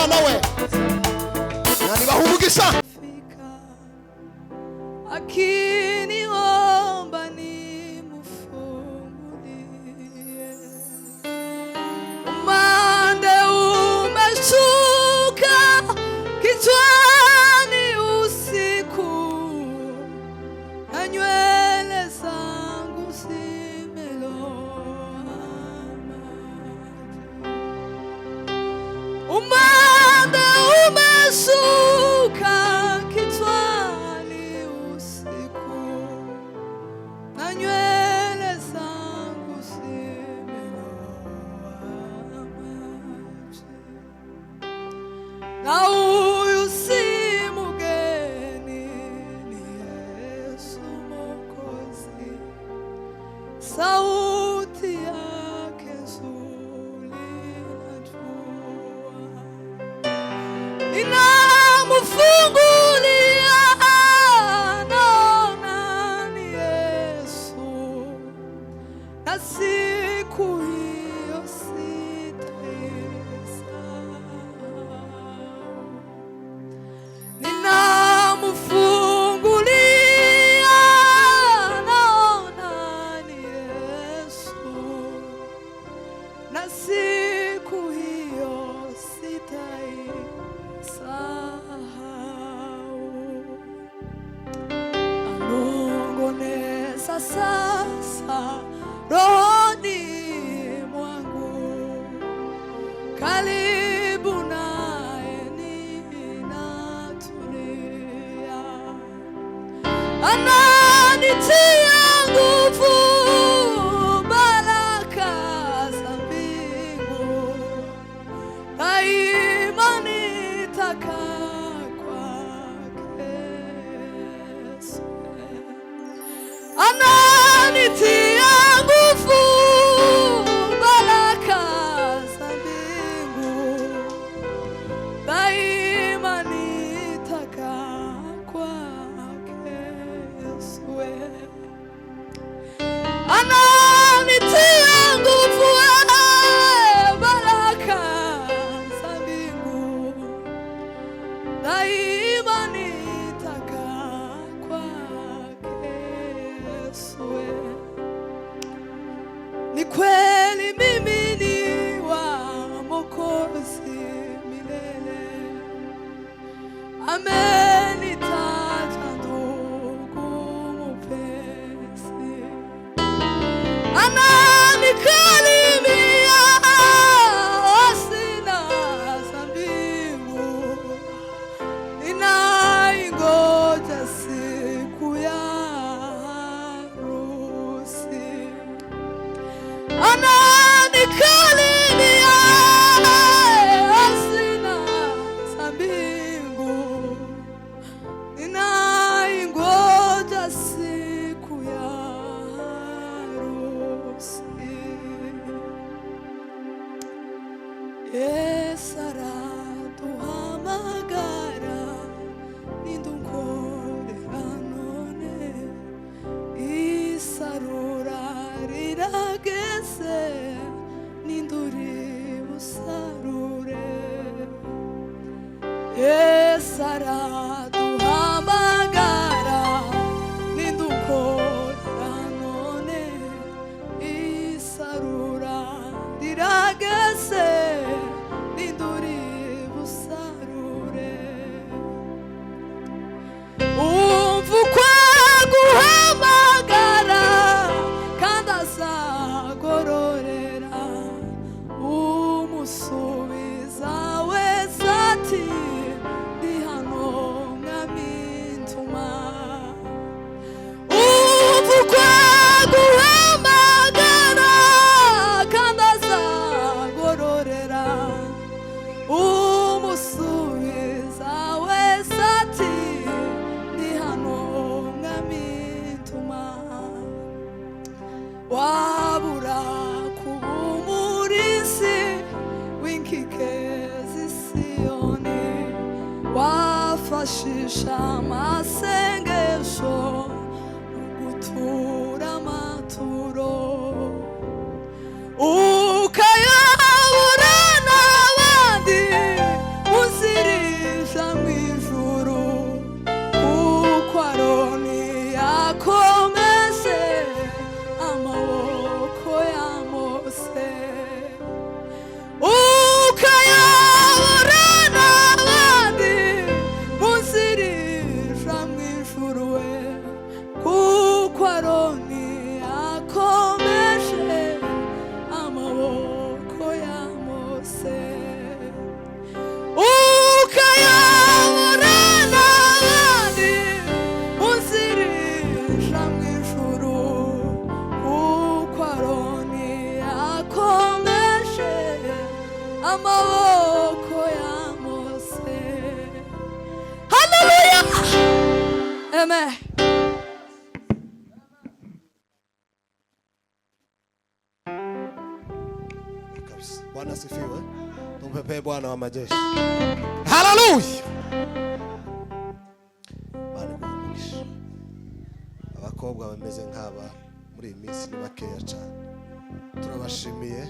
Imana we nani bahumugisha akiniomba nimfungulie. Umande umeshuka kichwani usiku, na nywele zangu zimeloa maji. Umande umeshuka kichwani usiku, na nywele zangu zimeloa maji. Na huyu si mgeni, ni Yesu Mwokozi. Sauti yake nzuri najua, ninamfungulia naona ni Yesu, na siku hiyo sitaisahau. Ninamfungulia naona ni Yesu, na siku hiyo sitaisahau. Anongoneza sasa rohoni mwangu, karibu naye ninatulia. Ananitia nguvu, baraka za mbingu, daima nitakaa kwake Yesu. Ananitia nguvu, baraka za mbingu, daima nitakaa kwake Yesu. Ananitia nguvu, baraka za mbingu, daima nitakaa kwake Yesu. Ni kweli mimi ni wa Mwokozi milele, amenitaja ndugu mpenzi. Ananikalimia sina za mbingu, ninaingoja siku ya harusi. Ananikalimia sina za mbingu, ninaingoja siku ya harusi. Esara duhamagara nindukorera none, isarura rirageze ninduri busarure. Esara duhamagara nindukorera none, isarura rirageze ninduri busarure. Umva ukwa guhamagara kandi azagororera, umusubiza wese ati ndi hano mwami ntuma. Umva ukwa guhamagara kandi azagororera, umusubiza wese ati ndi hano mwami ntuma. Wabura kuba umurisi w'inkike z'i Siyoni, wafashisha amasengesho gutura amaturo, ukayabura n'abandi Bwana sifiwe. Tumpepe Bwana wa majeshi. Hallelujah. Bwana kumisha. Abakobwa bameze nk'aba muri iyi minsi ni bakeya cyane. Turabashimiye.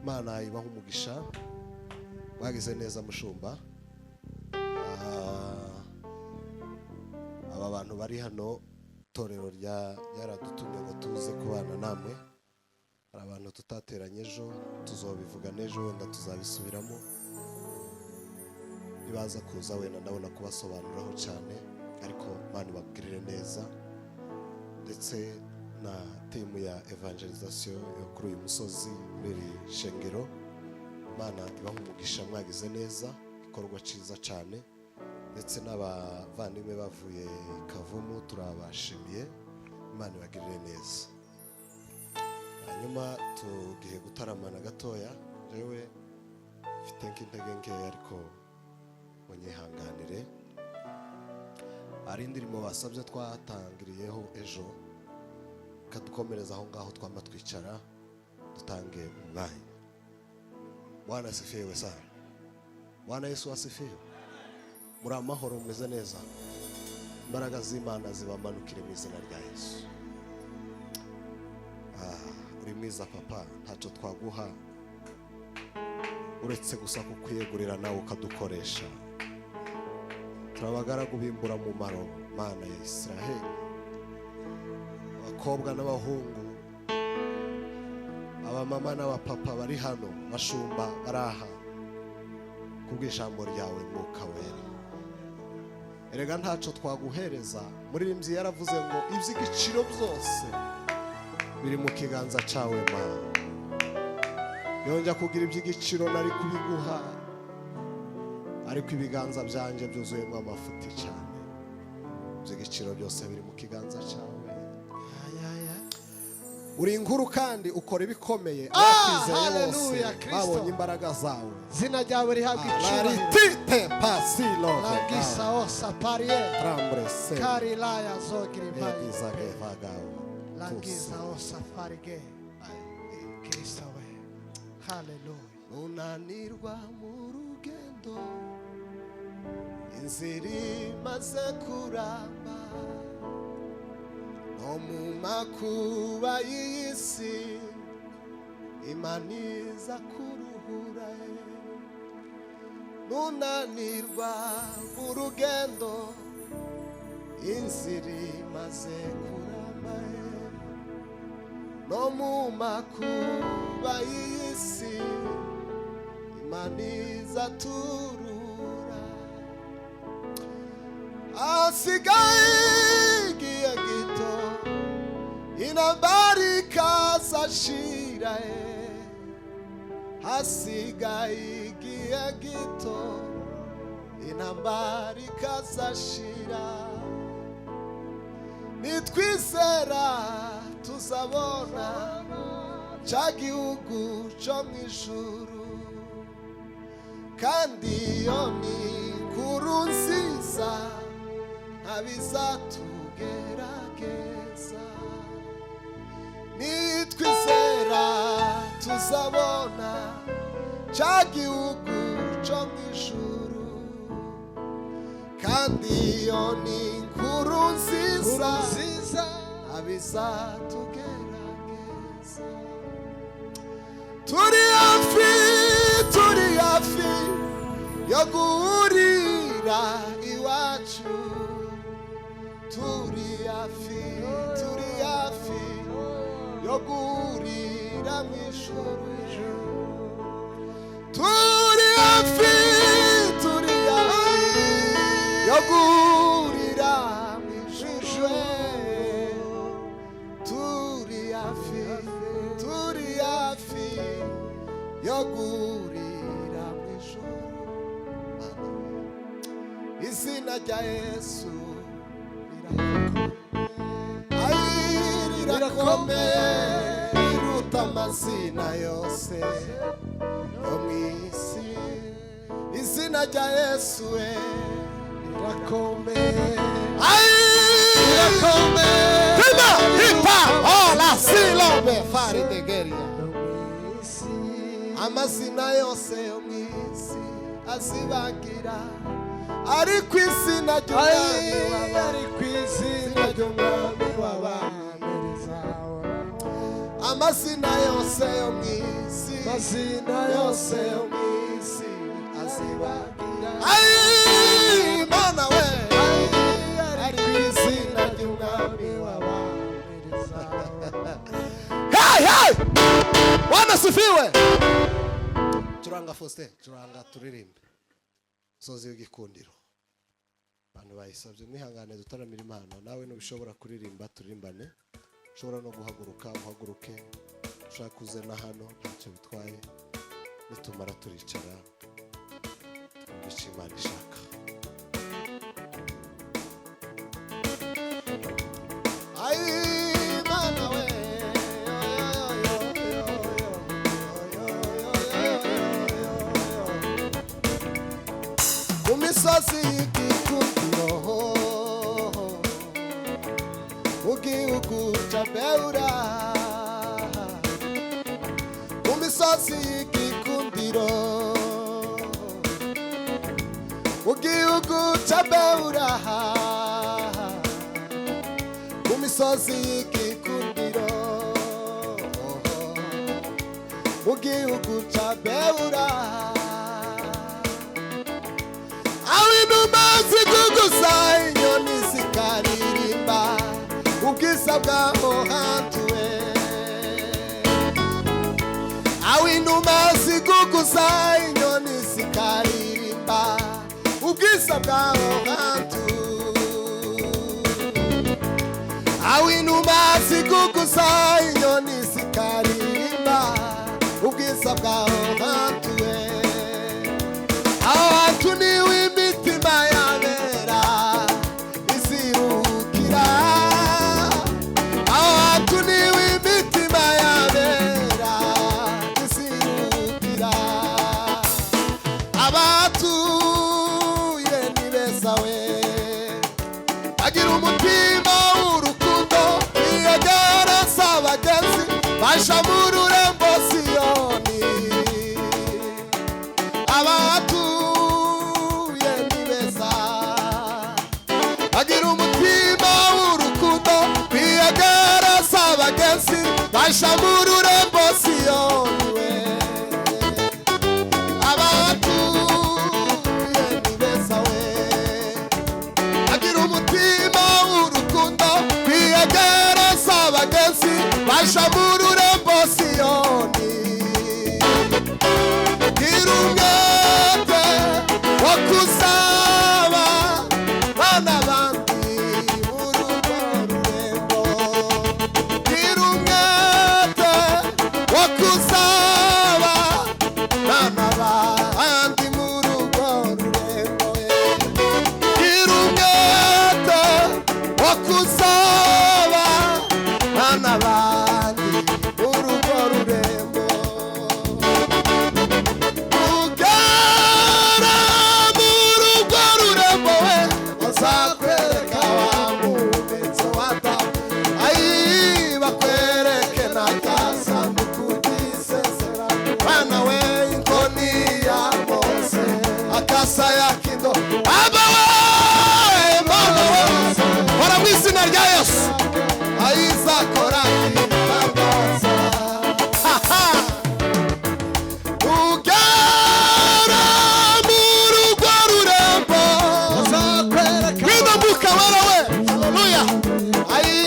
Imana ibaha umugisha. Bagize neza mushumba. Aba bantu bari hano torero ryaradutumye ngo tuze kubana namwe. Hari abantu tutateranye ejo, tuzobivuga n'ejo wenda tuzabisubiramo. Ibaza kuza wenda ndabona kubasobanuraho cyane, ariko Imana ibabwirire neza. Ndetse na timu ya evangelization yo kuri uyu musozi muri shengero. Imana ibaha umugisha, mwagize neza, ikorwa ciza cyane. Ndetse n'abavandimwe bavuye Kavumu turabashimiye. Imana ibagirire neza. Hanyuma tugiye gutaramana gatoya. Jewe mfite nk'intege nkeya ariko munyihanganire. Hari indirimbo basabye twatangiriyeho ejo, kadukomereza aho ngaho twama twicara dutange umwanya. Bwana asifiwe sana. Bwana Yesu asifiwe. Muri amahoro meze neza. Imbaraga z'Imana zibamanukire mu izina rya Yesu. Uri mwiza papa, ntacyo twaguha uretse gusa kukwiyegurira nawe ukadukoresha. Turabagaragu bimbura mu maro Mana ya Israheli. Abakobwa n'abahungu, abamama n'abapapa bari hano, bashumba baraha kubw'ijambo ryawe Mwuka Wera. Erega ntacyo twaguhereza. Muririmbyi yaravuze ngo iby'igiciro byose biri mu kiganza cyawe Mana. Yongera kugira iby'igiciro nari kubiguha, ariko ibiganza byanje byuzuyemo amafuti cyane. Iby'igiciro byose biri mu kiganza cyawe. Uri inkuru kandi ukora ibikomeye. Abakizeye bose babonye imbaraga zawe. Zina ryawe rihabwa icyubahiro. Laritite pasilo. Langisa osa parie. Trambrese. Karilaya zogira imbaye. Yegizage vagawe. Langisa osa farige. Kristo we. Hallelujah. Unanirwa mu rugendo, inzira imaze kuramba. No mu makuba y'isi Imana iza kuruhura. Nunanirwa mu rugendo, inzira imaze kuramba. No mu makuba y'isi Imana iza turura. Asigaye igihe gito, intambara ikazashira. Hasigaye igihe gito, intambara ikazashira. Nitwizera tuzabona cya gihugu cyo mu ijuru. Kandi iyo ni inkuru nziza, abizatugerageza. Nitwizera tuzabona cya gihugu cyo mu ijuru. Kandi iyo ni inkuru nziza, abizatugerageza. Turi hafi yo guhurira iwacu. Turi hafi yo guhurira mu ijuru. Turi hafi yo guhurira mu ijuru. Turi hafi yo guhurira mu ijuru. Izina rya Yesu rirakomeye, riruta amazina yose yo mu isi. Izina rya Yesu rirakomeye, rirakomeye. Hola silobe fari degeria. amazina yose yo mu isi azibagira, ariko izina ry'umwami w'abami, ariko izina ry'umwami w'abami rizahoraho. amazina yose yo mu isi, amazina yose yo mu isi azibagira, Mana we, ariko izina ry'umwami w'abami rizahoraho. hey hey, Bwana sifiwe. Curanga Faustin, curanga turirimbe sozi w'igikundiro. Abantu bayisabye mwihangane dutaramira Imana, nawe nubishobora kuririmba turirimbane, ushobora no guhaguruka uhaguruke, ushaka kuze na hano ntacyo bitwaye, nitumara turicara twumvishe Imana ishaka. Ay Mana we, kumisozi y'igikundiro mu gihugu ca Beura, kumisozi y'igikundiro mu gihugu ca Beura, kumisozi y'igikundiro mu gihugu ca Beura, awinuma ziguguza inyoni zikaririmba ubwiza bwaho hantu we, awinuma ziguguza inyoni zikaririmba ubwiza bwaho hantu, awinuma ziguguza inyoni zikaririmba ubwiza bwaho hantu we, aho hantu niwe imitima yabera iziruhukira, aho hantu niwe imitima yabera iziruhukira, abatuye ni beza we, bagira umutima w'urukundo, biyegera s'abagenzi baja mu rurembo Siyoni, abatuye ni beza, bagira umutima w'urukundo, biyegera s'abagenzi baja mu rurembo Siyoni we, abatuye ni beza we, bagira umutima w'urukundo, biyegera s'abagenzi baja mu rurembo Siyoni, girungete wakuzaba bana bandi murugo rurembo, girungete wakuzaba bana bandi murugo rurembo, girungete wakuzaba bana bandi murugo rurembo, ugera murugo rurembo we, bazakwereka wa mumetso wa Dawe, ayi bakwereke na rya sanduku ry'isezerano, bana we inkoni ya Mose, akasaya k'indo, aba we Mana we, hora mu izina rya Yesu, ayi zakora igitangaza, ugera murugo rurembo, wino muka wera we, haleluya, ayi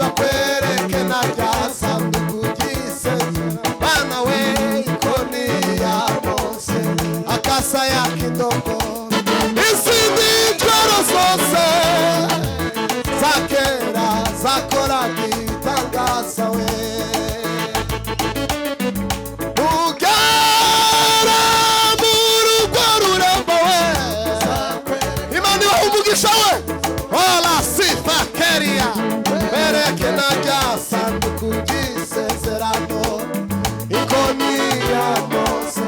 bakwereke na rya sanduku ry'isezerano, bana we inkoni ya Mose, akasaya k'indogo, izindi ntwaro zose za kera zakoraga ibitangaza we, ugera murugo rurembo we, Imana ibaha umugisha we, hola sifa keria, bereke na rya sanduku ry'isezerano, inkoni ya Mose,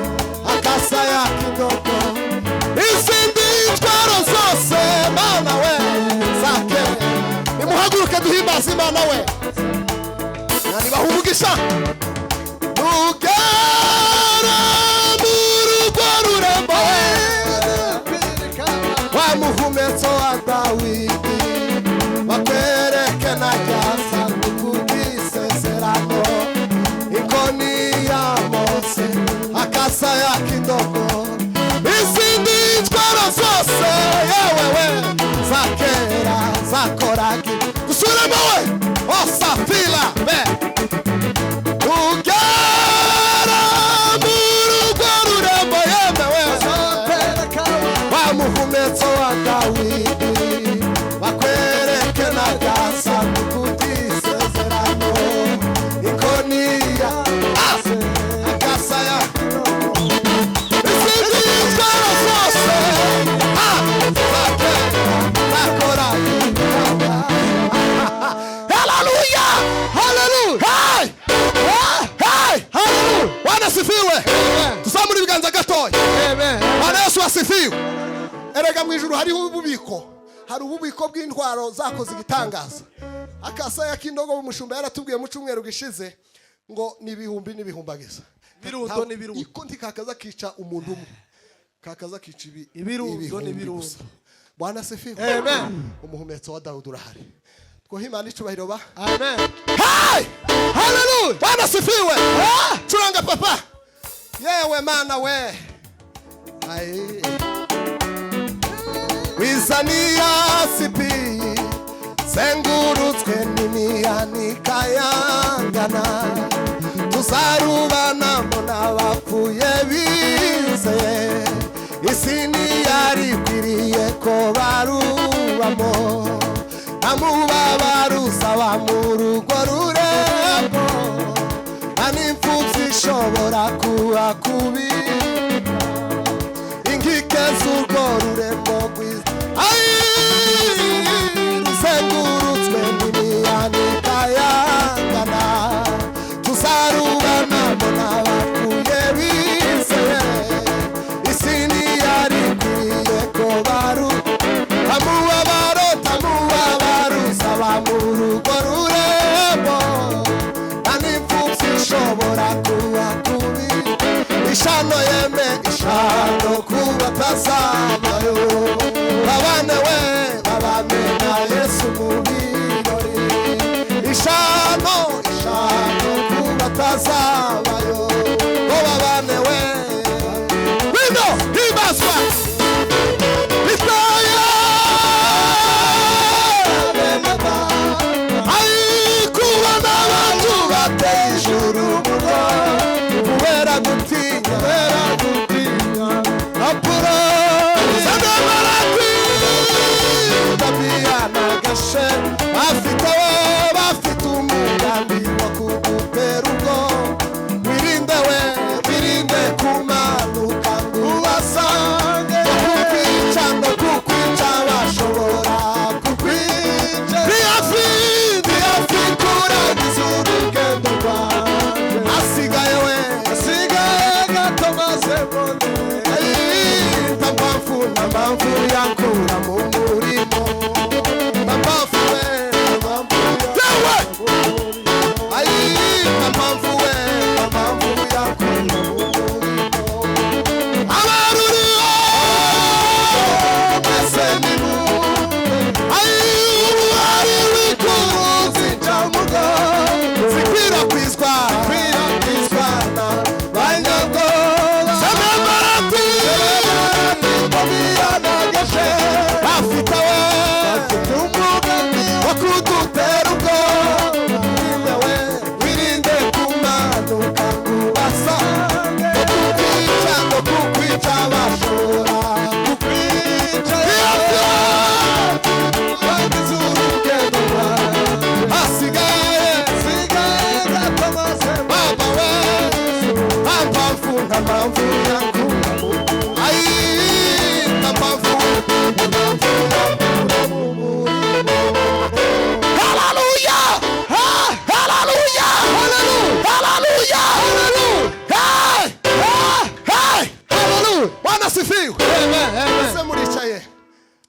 akasaya k'indogo, izindi ntwaro zose Mana we za kera, nimuhaguruke duhimbaze Imana we, Imana ibaha umugisha, ugera zose yewewe zakera zakoragi dusubiremo we osafila be ugera mu rugo rurembo yemewe wa muhumetso wa Dawidi bakwereke na gasanduku k'isezerano ikoniya akasaya tusamura ibiganza gatoya. Bwana Yesu asifiwe. Erega mu ijuru hari ububiko bw'intwaro zakoze igitangaza. Akasaya k'indogo umushumba yaratubwiye mu cyumweru gishize ngo ni ibihumbi n'ibihumbagiza. Birundo n'ibirundo. Iko ndikakaza kica umuntu umwe. Kakaza kica ibirundo n'ibirundo. Bwana asifiwe. Amen. Umuhumetso wa Dawudi urahari. Twahimana icubahiro ba. Amen. Hey! Hallelujah. Bwana asifiwe. Turanga papa. Yewe mana we. Ai. Wizania sipi. Sengurutswe n'imiyani kayangana. Tuzarubana mbona bapfuye bizeye. Isini yari kwiriye ko barubamo. Amubabarusa wa murugo rurembo. Animfutsi shobora kuba kubi. Inkike z'urwo rurembo rwiza. Ruzengurutswe n'imiyani kayangana. Tuzarubana mbona bapfuye bizeye. Isini yari kwiriye ko amurugo rurembo. Animfutsi shobora kuba kubi. Ishano yeme ishano kuba tazabayo. Babane we babane na Yesu mubirori. Ishano kuba tazabayo. Babane we Wino hibaswa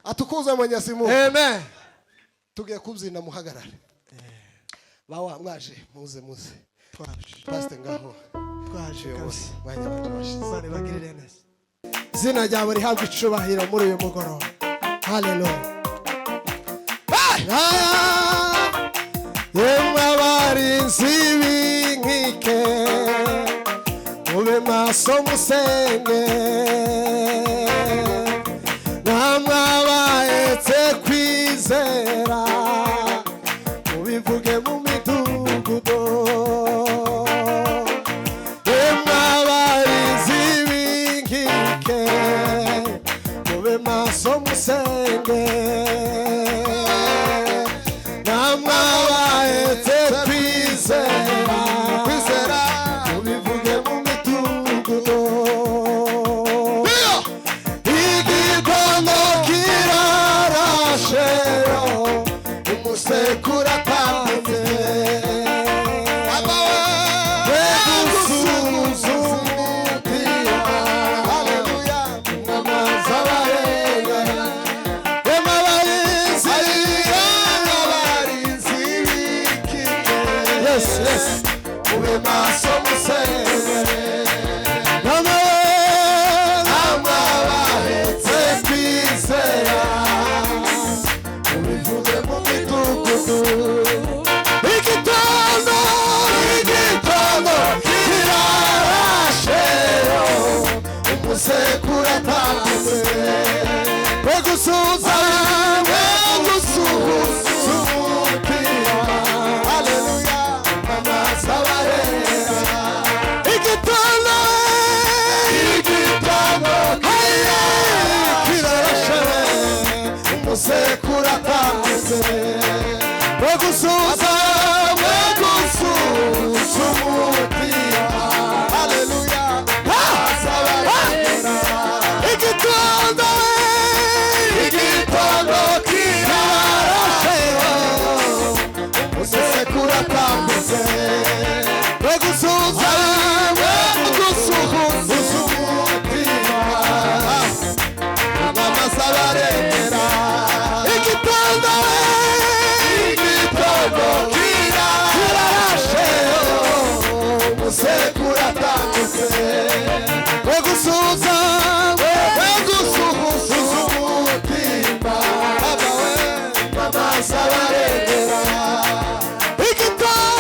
atukuze Mwenyezi Mungu. Amen. Tugiye kubyina muhagarare. Bawa mwaje muze. Pastor ngaho. Twaje kabisa. Banya batabashize. Bari bagirire neza. Zina ryawe rihabwe icubahiro muri uyu mugoroba. Hallelujah. Yemwe abarinzi b'inkike mube maso musenge mubivuge mu midugudu emwe abarizi b'inkike mube maso musenge namwe abahetse kwizera mubivuge mu midugudu igitondo kirarasheyo umusekura atanze wegusuhuza umutima haleluya mwamazi abarengana emwe abarizi b'ikike yes mube maso musenge namwe abahetse kwizera mubivuge mu midugudu igitondo kirarasheyo umusekura atanze wegusuhuza umutima haleluya amazi abarera igitondo kirarasheyo umusekura atanze wegusuhuza umutima haleluya amazi abarera igitondo kirarasheyo umusekura atanze wegusuhuza umutima amazi abarera igitondo kirarasheyo umusekura atanze wegusuhuza umutima amazi abarera igitondo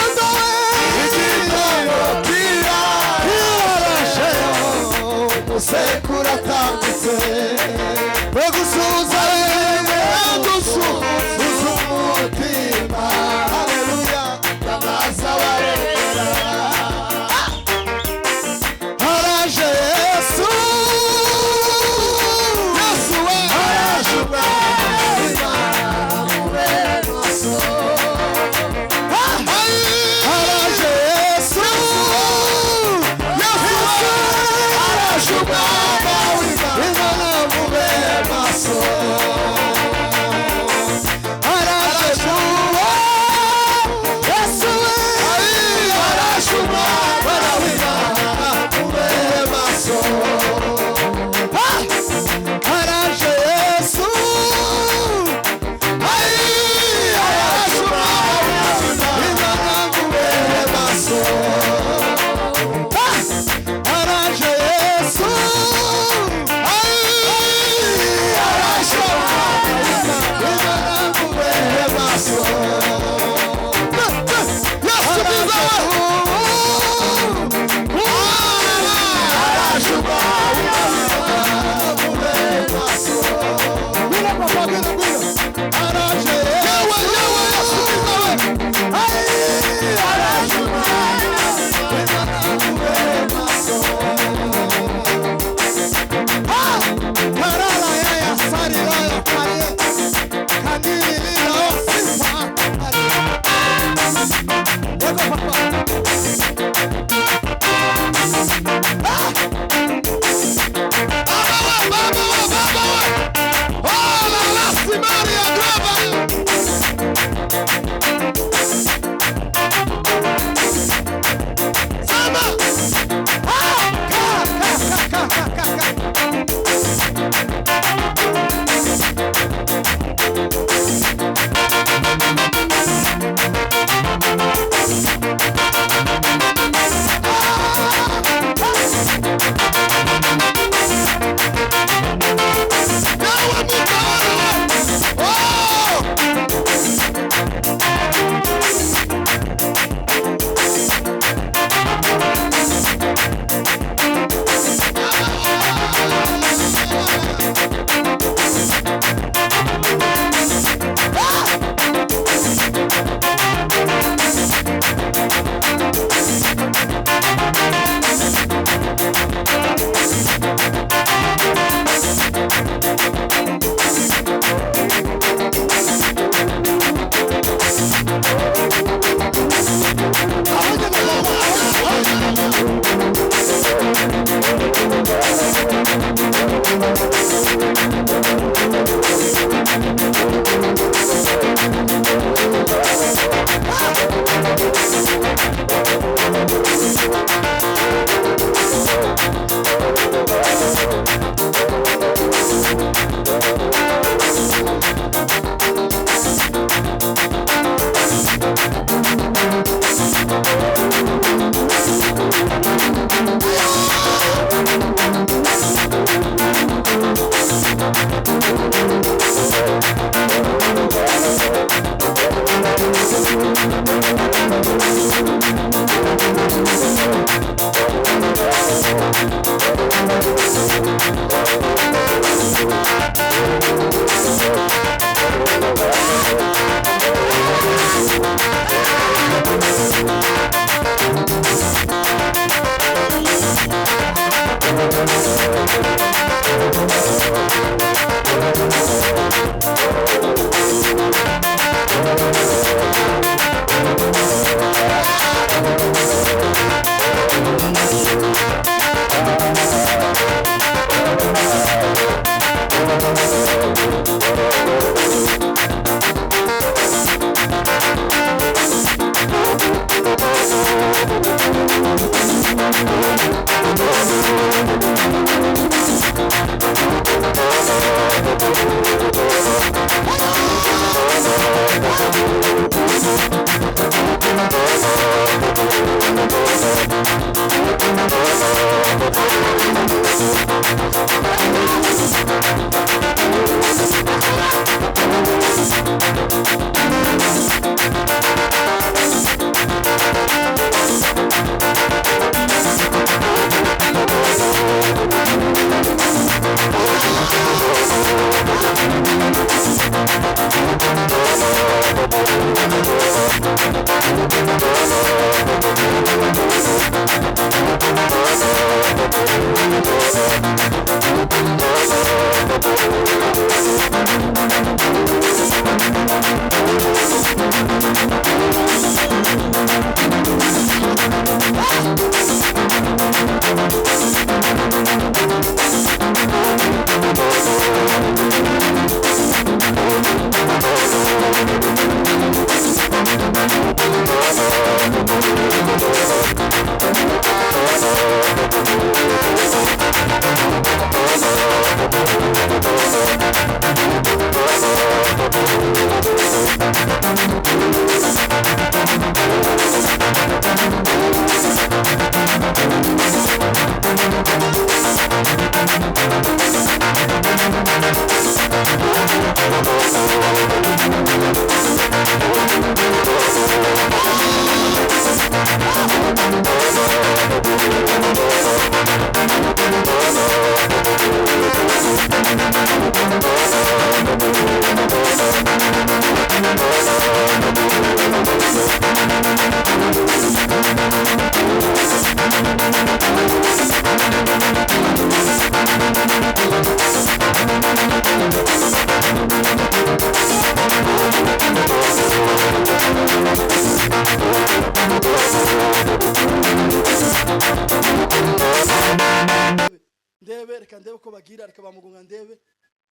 ndebe reka ndebe ko bagira reka bamugunga ndebe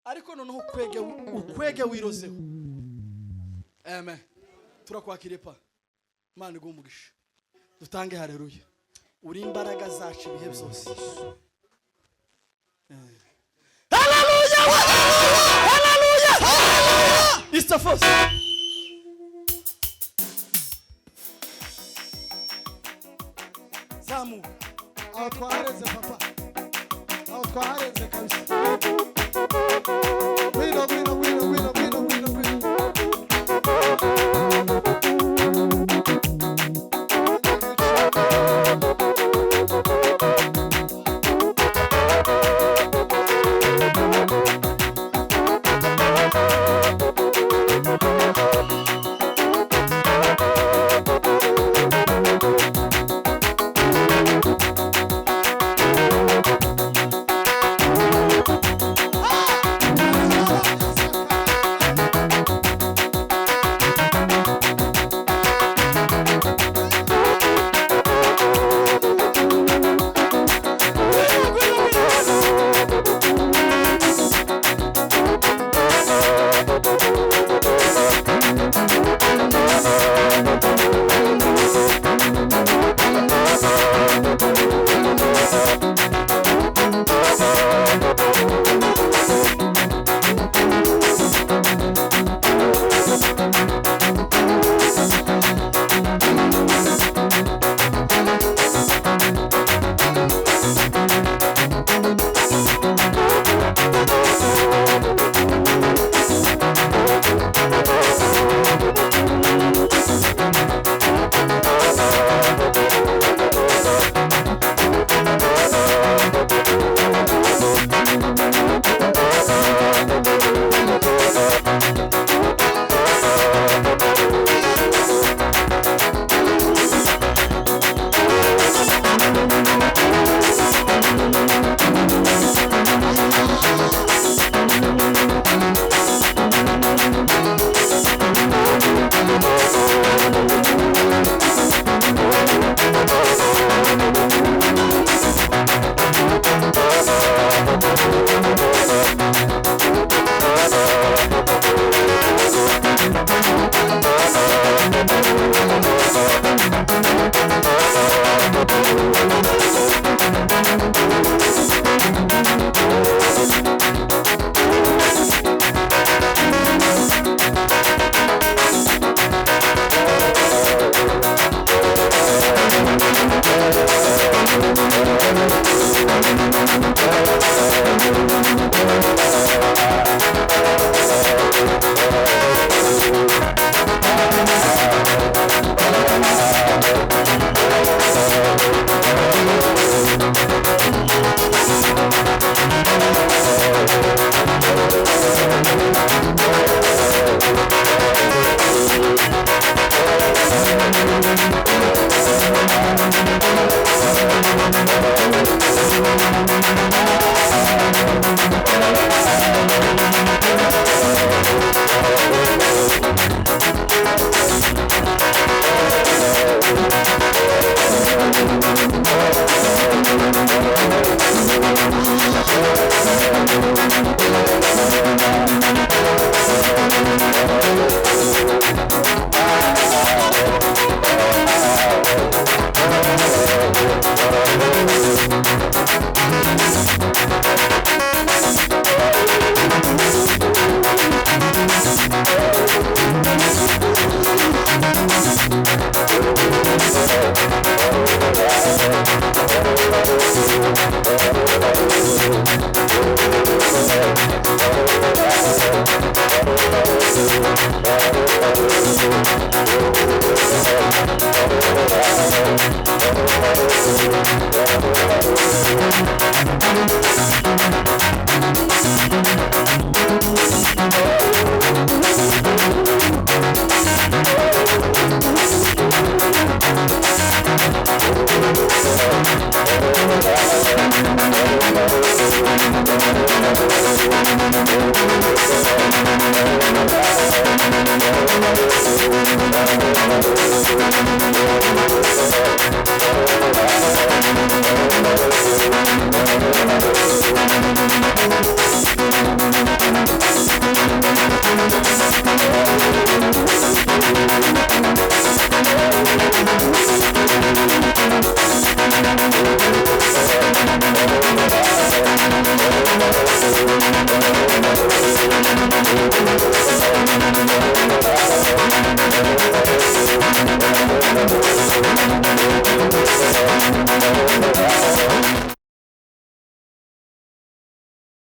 ariko noneho ukwege wirozeho. Amen. Turakwakire pa Imana igumugisha dutange haleluya. Uri imbaraga zacu ibihe byose. Haleluya haleluya haleluya. It's the first. Samu aho twahareze papa, aho twahareze kabisa. Gwino gwino gwino gwino gwino gwino gwino.